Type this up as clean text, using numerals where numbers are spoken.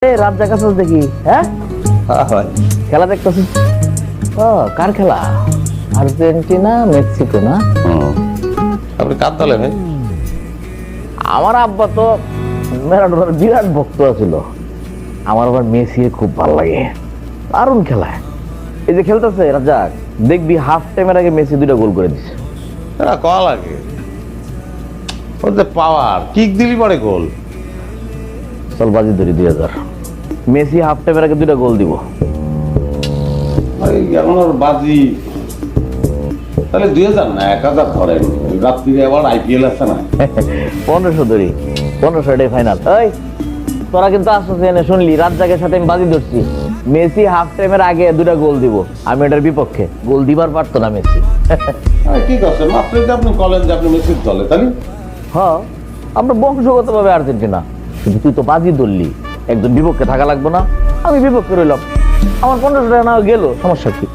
রাত জাগাছিস দেখি, হ্যাঁ? খেলা দেখতেছিস? ও, কার খেলা? আর্জেন্টিনা মেক্সিকো না? আপনি কার দলে ভাই? আমার আব্বা তো ম্যারাডোনার বিরাট ভক্ত ছিল। আমার আবার মেসি খুব ভালো লাগে, দারুণ খেলায়। এই যে খেলতেছে রাজ্জাক, দেখবি হাফ টাইমের আগে মেসি 2টা গোল করে দিছে। কল লাগে ওদের পাওয়ার, কিক দিলি পরে গোল। চল বাজি ধরি 2000, মেসি হাফ টাইমের আগে 2টা গোল দিব। এখন ওর বাজি তাহলে 2000 না 1000 ধরেন। রাত্রিরে আবার আইপিএল আছে না? 1500 ধরি, 1500 এটাই ফাইনাল। এই তোরা কিন্তু আসছিস এনে, শুনলি রাজ্জাকের সাথে আমি বাজি ধরছি মেসি হাফ টাইমের আগে 2টা গোল দিব। আমি এটার বিপক্ষে, গোল দিবার পারতো না মেসি। কি করছেন মাত্র আপনি বলেন যে আপনি মেসির দলে, তাই? হ্যাঁ, আমরা বংশগতভাবে আর্জেন্টিনা, কিন্তু তুই তো বাজি ধরলি, একজন বিপক্ষে থাকা লাগবে না? আমি বিপক্ষে রইলাম, আমার 1500 টাকা না গেল, সমস্যা কি?